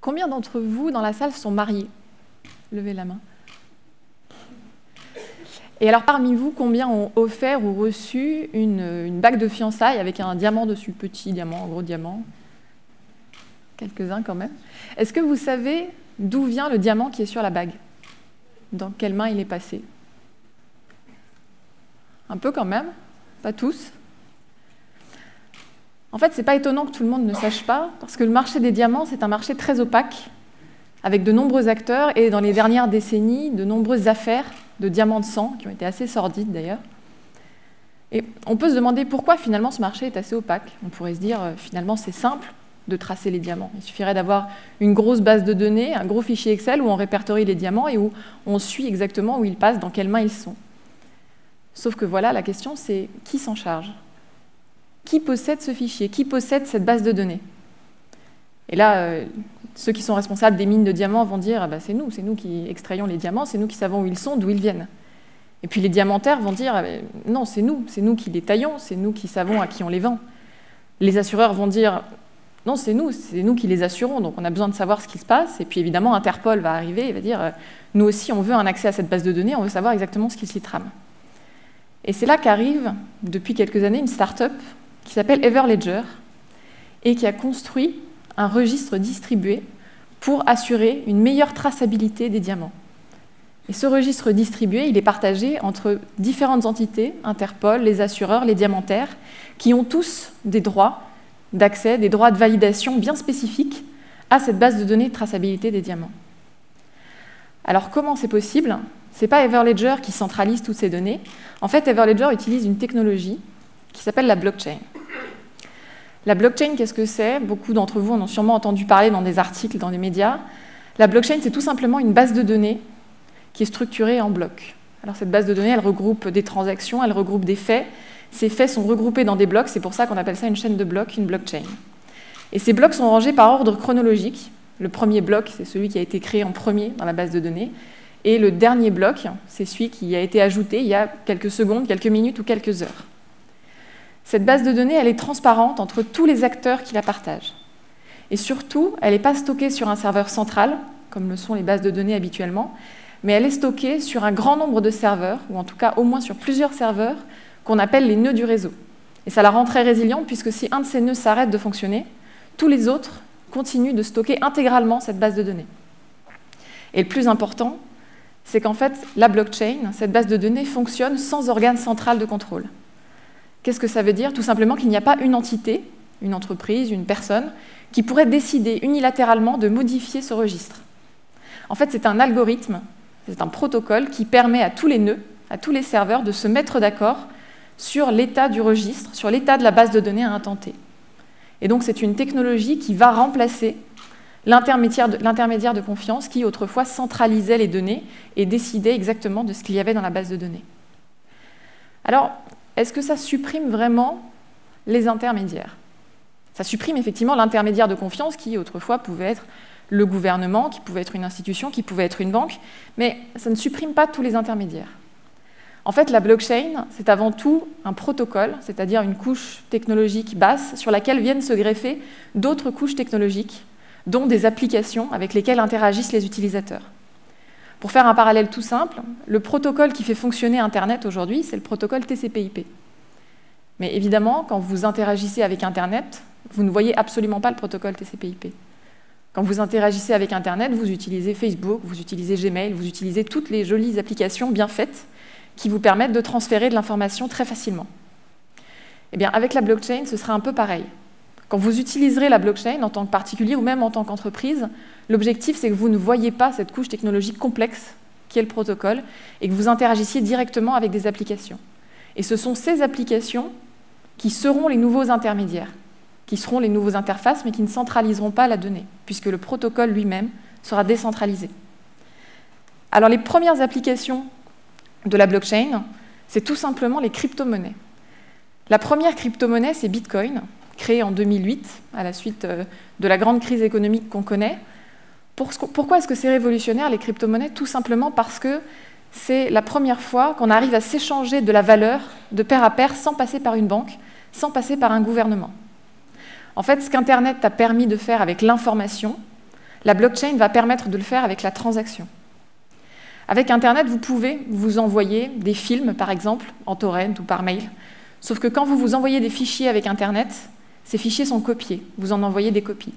Combien d'entre vous dans la salle sont mariés? Levez la main. Et alors parmi vous, combien ont offert ou reçu une bague de fiançailles avec un diamant dessus? Petit diamant, gros diamant? Quelques-uns quand même. Est-ce que vous savez d'où vient le diamant qui est sur la bague? Dans quelle main il est passé? Un peu quand même, pas tous. En fait, c'est pas étonnant que tout le monde ne sache pas, parce que le marché des diamants, c'est un marché très opaque, avec de nombreux acteurs, et dans les dernières décennies, de nombreuses affaires de diamants de sang, qui ont été assez sordides d'ailleurs. Et on peut se demander pourquoi finalement ce marché est assez opaque. On pourrait se dire, finalement, c'est simple de tracer les diamants. Il suffirait d'avoir une grosse base de données, un gros fichier Excel où on répertorie les diamants et où on suit exactement où ils passent, dans quelles mains ils sont. Sauf que voilà, la question c'est qui s'en charge? Qui possède ce fichier? Qui possède cette base de données? Et là, ceux qui sont responsables des mines de diamants vont dire bah, c'est nous qui extrayons les diamants, c'est nous qui savons où ils sont, d'où ils viennent. Et puis les diamantaires vont dire non, c'est nous qui les taillons, c'est nous qui savons à qui on les vend. Les assureurs vont dire non, c'est nous qui les assurons, donc on a besoin de savoir ce qui se passe. Et puis évidemment, Interpol va arriver et va dire nous aussi, on veut un accès à cette base de données, on veut savoir exactement ce qui s'y trame. Et c'est là qu'arrive, depuis quelques années, une start-up qui s'appelle Everledger et qui a construit un registre distribué pour assurer une meilleure traçabilité des diamants. Et ce registre distribué, il est partagé entre différentes entités, Interpol, les assureurs, les diamantaires, qui ont tous des droits d'accès, des droits de validation bien spécifiques à cette base de données de traçabilité des diamants. Alors comment c'est possible? Ce n'est pas Everledger qui centralise toutes ces données. En fait, Everledger utilise une technologie qui s'appelle la blockchain. La blockchain, qu'est-ce que c'est? Beaucoup d'entre vous en ont sûrement entendu parler dans des articles, dans les médias. La blockchain, c'est tout simplement une base de données qui est structurée en blocs. Alors cette base de données, elle regroupe des transactions, elle regroupe des faits. Ces faits sont regroupés dans des blocs, c'est pour ça qu'on appelle ça une chaîne de blocs, une blockchain. Et ces blocs sont rangés par ordre chronologique. Le premier bloc, c'est celui qui a été créé en premier dans la base de données. Et le dernier bloc, c'est celui qui a été ajouté il y a quelques secondes, quelques minutes ou quelques heures. Cette base de données, elle est transparente entre tous les acteurs qui la partagent. Et surtout, elle n'est pas stockée sur un serveur central, comme le sont les bases de données habituellement, mais elle est stockée sur un grand nombre de serveurs, ou en tout cas au moins sur plusieurs serveurs, qu'on appelle les nœuds du réseau. Et ça la rend très résiliente, puisque si un de ces nœuds s'arrête de fonctionner, tous les autres continuent de stocker intégralement cette base de données. Et le plus important, c'est qu'en fait, la blockchain, cette base de données, fonctionne sans organe central de contrôle. Qu'est-ce que ça veut dire? Tout simplement qu'il n'y a pas une entité, une entreprise, une personne, qui pourrait décider unilatéralement de modifier ce registre. En fait, c'est un algorithme, c'est un protocole qui permet à tous les nœuds, à tous les serveurs, de se mettre d'accord sur l'état du registre, sur l'état de la base de données à un temps T. Et donc, c'est une technologie qui va remplacer l'intermédiaire de confiance qui, autrefois, centralisait les données et décidait exactement de ce qu'il y avait dans la base de données. Alors, est-ce que ça supprime vraiment les intermédiaires? Ça supprime effectivement l'intermédiaire de confiance qui, autrefois, pouvait être le gouvernement, qui pouvait être une institution, qui pouvait être une banque, mais ça ne supprime pas tous les intermédiaires. En fait, la blockchain, c'est avant tout un protocole, c'est-à-dire une couche technologique basse sur laquelle viennent se greffer d'autres couches technologiques, dont des applications avec lesquelles interagissent les utilisateurs. Pour faire un parallèle tout simple, le protocole qui fait fonctionner Internet aujourd'hui, c'est le protocole TCP/IP. Mais évidemment, quand vous interagissez avec Internet, vous ne voyez absolument pas le protocole TCP/IP. Quand vous interagissez avec Internet, vous utilisez Facebook, vous utilisez Gmail, vous utilisez toutes les jolies applications bien faites qui vous permettent de transférer de l'information très facilement. Eh bien, avec la blockchain, ce sera un peu pareil. Quand vous utiliserez la blockchain en tant que particulier ou même en tant qu'entreprise, l'objectif, c'est que vous ne voyez pas cette couche technologique complexe qui est le protocole et que vous interagissiez directement avec des applications. Et ce sont ces applications qui seront les nouveaux intermédiaires, qui seront les nouveaux interfaces, mais qui ne centraliseront pas la donnée, puisque le protocole lui-même sera décentralisé. Alors, les premières applications de la blockchain, c'est tout simplement les crypto-monnaies. La première crypto-monnaie, c'est Bitcoin, créée en 2008, à la suite de la grande crise économique qu'on connaît. Pourquoi est-ce que c'est révolutionnaire, les crypto-monnaies? Tout simplement parce que c'est la première fois qu'on arrive à s'échanger de la valeur de pair à pair sans passer par une banque, sans passer par un gouvernement. En fait, ce qu'Internet a permis de faire avec l'information, la blockchain va permettre de le faire avec la transaction. Avec Internet, vous pouvez vous envoyer des films, par exemple, en torrent ou par mail. Sauf que quand vous vous envoyez des fichiers avec Internet, ces fichiers sont copiés. Vous en envoyez des copies.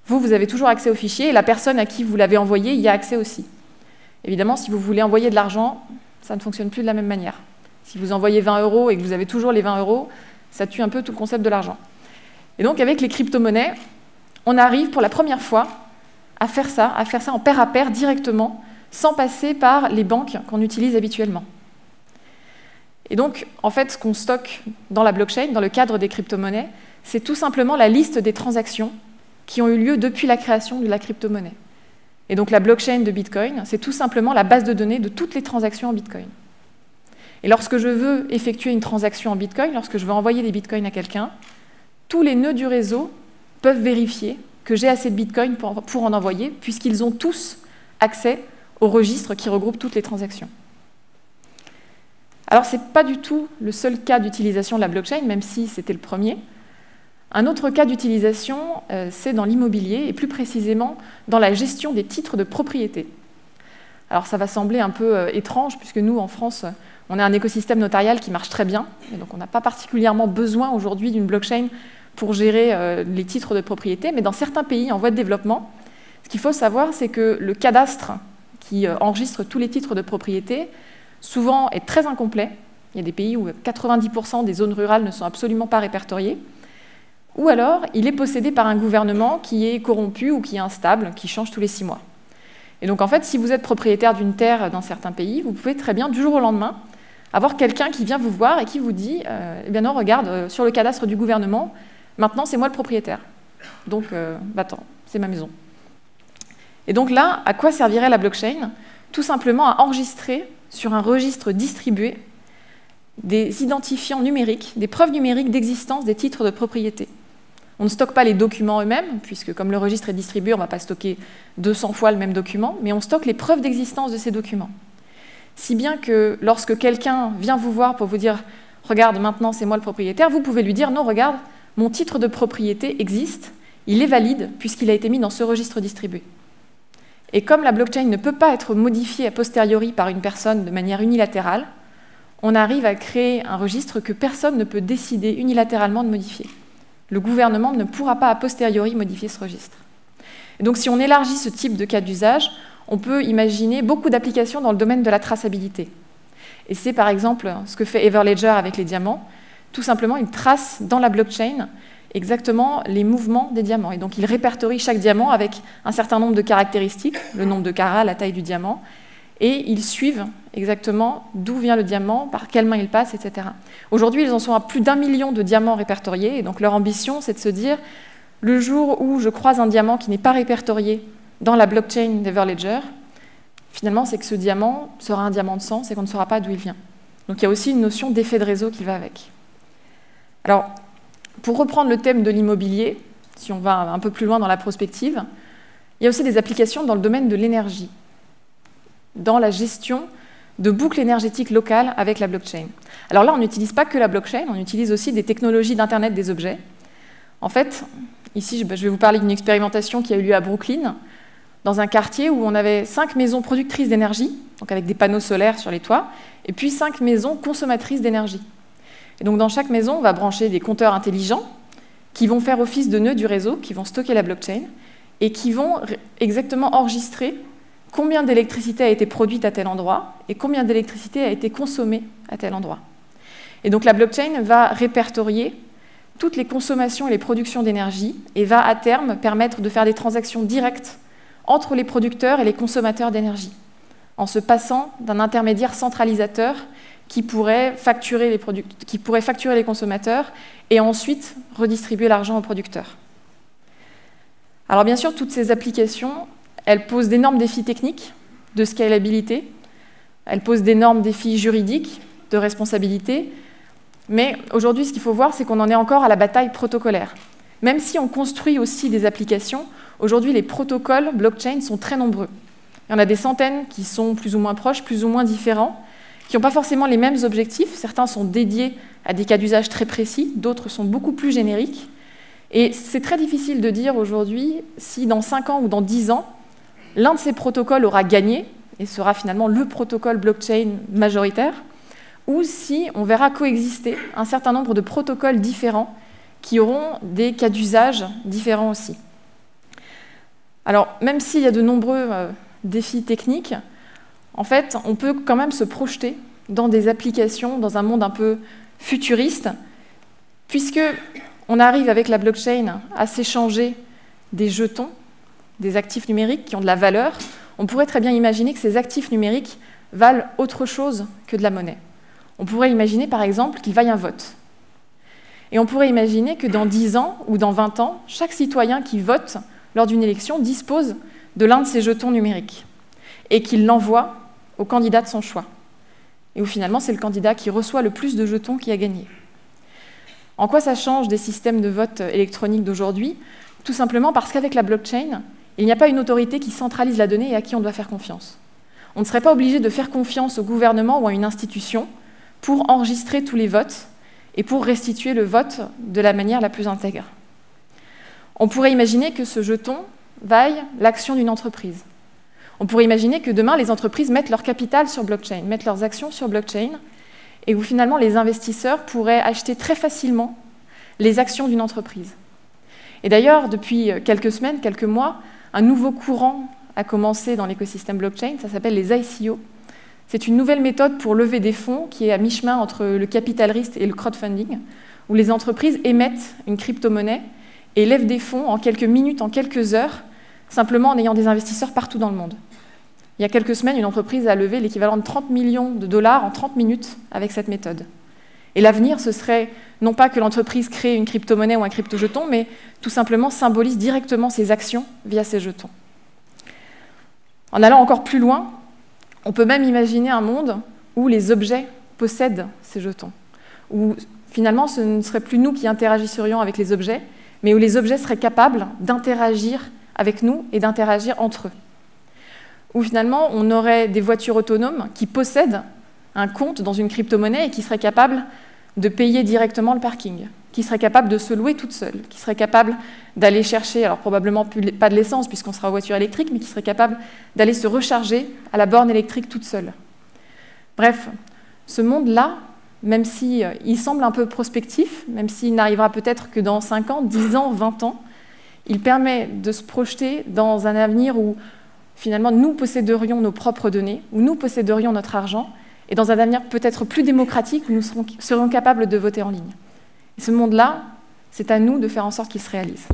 Vous avez toujours accès aux fichiers et la personne à qui vous l'avez envoyé y a accès aussi. Évidemment, si vous voulez envoyer de l'argent, ça ne fonctionne plus de la même manière. Si vous envoyez 20 € et que vous avez toujours les 20 €, ça tue un peu tout le concept de l'argent. Et donc, avec les crypto-monnaies, on arrive pour la première fois à faire ça en pair à pair directement, sans passer par les banques qu'on utilise habituellement. Et donc, en fait, ce qu'on stocke dans la blockchain, dans le cadre des crypto-monnaies, c'est tout simplement la liste des transactions qui ont eu lieu depuis la création de la crypto-monnaie. Et donc, la blockchain de Bitcoin, c'est tout simplement la base de données de toutes les transactions en Bitcoin. Et lorsque je veux effectuer une transaction en Bitcoin, lorsque je veux envoyer des Bitcoins à quelqu'un, tous les nœuds du réseau peuvent vérifier que j'ai assez de Bitcoin pour en envoyer, puisqu'ils ont tous accès au registre qui regroupe toutes les transactions. Alors, ce n'est pas du tout le seul cas d'utilisation de la blockchain, même si c'était le premier. Un autre cas d'utilisation, c'est dans l'immobilier, et plus précisément dans la gestion des titres de propriété. Alors, ça va sembler un peu étrange, puisque nous, en France, on a un écosystème notarial qui marche très bien, et donc on n'a pas particulièrement besoin aujourd'hui d'une blockchain pour gérer les titres de propriété, mais dans certains pays en voie de développement, ce qu'il faut savoir, c'est que le cadastre qui enregistre tous les titres de propriété, souvent est très incomplet. Il y a des pays où 90% des zones rurales ne sont absolument pas répertoriées. Ou alors, il est possédé par un gouvernement qui est corrompu ou qui est instable, qui change tous les 6 mois. Et donc, en fait, si vous êtes propriétaire d'une terre dans certains pays, vous pouvez très bien, du jour au lendemain, avoir quelqu'un qui vient vous voir et qui vous dit « Eh bien non, regarde, sur le cadastre du gouvernement, maintenant, c'est moi le propriétaire. Donc, va-t'en, c'est ma maison. » Et donc là, à quoi servirait la blockchain? Tout simplement à enregistrer sur un registre distribué des identifiants numériques, des preuves numériques d'existence des titres de propriété. On ne stocke pas les documents eux-mêmes, puisque comme le registre est distribué, on ne va pas stocker 200 fois le même document, mais on stocke les preuves d'existence de ces documents. Si bien que lorsque quelqu'un vient vous voir pour vous dire « Regarde, maintenant c'est moi le propriétaire », vous pouvez lui dire « Non, regarde, mon titre de propriété existe, il est valide puisqu'il a été mis dans ce registre distribué. » Et comme la blockchain ne peut pas être modifiée a posteriori par une personne de manière unilatérale, on arrive à créer un registre que personne ne peut décider unilatéralement de modifier. Le gouvernement ne pourra pas a posteriori modifier ce registre. Et donc si on élargit ce type de cas d'usage, on peut imaginer beaucoup d'applications dans le domaine de la traçabilité. Et c'est par exemple ce que fait Everledger avec les diamants. Tout simplement, il trace dans la blockchain exactement les mouvements des diamants. Et donc il répertorie chaque diamant avec un certain nombre de caractéristiques, le nombre de carats, la taille du diamant, et ils suivent exactement d'où vient le diamant, par quelle main il passe, etc. Aujourd'hui, ils en sont à plus d'1 million de diamants répertoriés, et donc leur ambition, c'est de se dire, le jour où je croise un diamant qui n'est pas répertorié dans la blockchain d'Everledger, finalement, c'est que ce diamant sera un diamant de sang, c'est qu'on ne saura pas d'où il vient. Donc il y a aussi une notion d'effet de réseau qui va avec. Alors, pour reprendre le thème de l'immobilier, si on va un peu plus loin dans la prospective, il y a aussi des applications dans le domaine de l'énergie, dans la gestion de boucles énergétiques locales avec la blockchain. Alors là, on n'utilise pas que la blockchain, on utilise aussi des technologies d'Internet des objets. En fait, ici, je vais vous parler d'une expérimentation qui a eu lieu à Brooklyn, dans un quartier où on avait 5 maisons productrices d'énergie, donc avec des panneaux solaires sur les toits, et puis 5 maisons consommatrices d'énergie. Et donc dans chaque maison, on va brancher des compteurs intelligents qui vont faire office de nœuds du réseau, qui vont stocker la blockchain, et qui vont exactement enregistrer combien d'électricité a été produite à tel endroit et combien d'électricité a été consommée à tel endroit. Et donc la blockchain va répertorier toutes les consommations et les productions d'énergie et va à terme permettre de faire des transactions directes entre les producteurs et les consommateurs d'énergie, en se passant d'un intermédiaire centralisateur qui pourrait facturer les consommateurs et ensuite redistribuer l'argent aux producteurs. Alors bien sûr, toutes ces applications, elles posent d'énormes défis techniques, de scalabilité, elles posent d'énormes défis juridiques, de responsabilité, mais aujourd'hui, ce qu'il faut voir, c'est qu'on en est encore à la bataille protocolaire. Même si on construit aussi des applications, aujourd'hui, les protocoles blockchain sont très nombreux. Il y en a des centaines qui sont plus ou moins proches, plus ou moins différents, qui n'ont pas forcément les mêmes objectifs. Certains sont dédiés à des cas d'usage très précis, d'autres sont beaucoup plus génériques. Et c'est très difficile de dire aujourd'hui si dans 5 ans ou dans 10 ans, l'un de ces protocoles aura gagné et sera finalement le protocole blockchain majoritaire, ou si on verra coexister un certain nombre de protocoles différents qui auront des cas d'usage différents aussi. Alors, même s'il y a de nombreux défis techniques, en fait, on peut quand même se projeter dans des applications, dans un monde un peu futuriste, puisque on arrive avec la blockchain à s'échanger des jetons, des actifs numériques qui ont de la valeur. On pourrait très bien imaginer que ces actifs numériques valent autre chose que de la monnaie. On pourrait imaginer, par exemple, qu'il vaille un vote. Et on pourrait imaginer que dans 10 ans ou dans 20 ans, chaque citoyen qui vote lors d'une élection dispose de l'un de ces jetons numériques et qu'il l'envoie au candidat de son choix. Et où finalement, c'est le candidat qui reçoit le plus de jetons qui a gagné. En quoi ça change des systèmes de vote électroniques d'aujourd'hui? Tout simplement parce qu'avec la blockchain, il n'y a pas une autorité qui centralise la donnée et à qui on doit faire confiance. On ne serait pas obligé de faire confiance au gouvernement ou à une institution pour enregistrer tous les votes et pour restituer le vote de la manière la plus intègre. On pourrait imaginer que ce jeton vaille l'action d'une entreprise. On pourrait imaginer que demain, les entreprises mettent leur capital sur blockchain, mettent leurs actions sur blockchain, et où finalement les investisseurs pourraient acheter très facilement les actions d'une entreprise. Et d'ailleurs, depuis quelques semaines, quelques mois, un nouveau courant a commencé dans l'écosystème blockchain, ça s'appelle les ICO. C'est une nouvelle méthode pour lever des fonds qui est à mi-chemin entre le capital risque et le crowdfunding, où les entreprises émettent une crypto-monnaie et lèvent des fonds en quelques minutes, en quelques heures, simplement en ayant des investisseurs partout dans le monde. Il y a quelques semaines, une entreprise a levé l'équivalent de 30 millions de dollars en 30 minutes avec cette méthode. Et l'avenir, ce serait non pas que l'entreprise crée une crypto-monnaie ou un crypto-jeton, mais tout simplement symbolise directement ses actions via ces jetons. En allant encore plus loin, on peut même imaginer un monde où les objets possèdent ces jetons, où finalement ce ne serait plus nous qui interagisserions avec les objets, mais où les objets seraient capables d'interagir avec nous et d'interagir entre eux. Où finalement on aurait des voitures autonomes qui possèdent un compte dans une crypto-monnaie et qui seraient capables de payer directement le parking, qui seraient capables de se louer toutes seules, qui seraient capables d'aller chercher, alors probablement pas de l'essence puisqu'on sera en voiture électrique, mais qui seraient capables d'aller se recharger à la borne électrique toute seule. Bref, ce monde-là, même s'il semble un peu prospectif, même s'il n'arrivera peut-être que dans 5 ans, 10 ans, 20 ans, il permet de se projeter dans un avenir où finalement nous posséderions nos propres données, où nous posséderions notre argent, et dans un avenir peut-être plus démocratique où nous serions capables de voter en ligne. Et ce monde-là, c'est à nous de faire en sorte qu'il se réalise.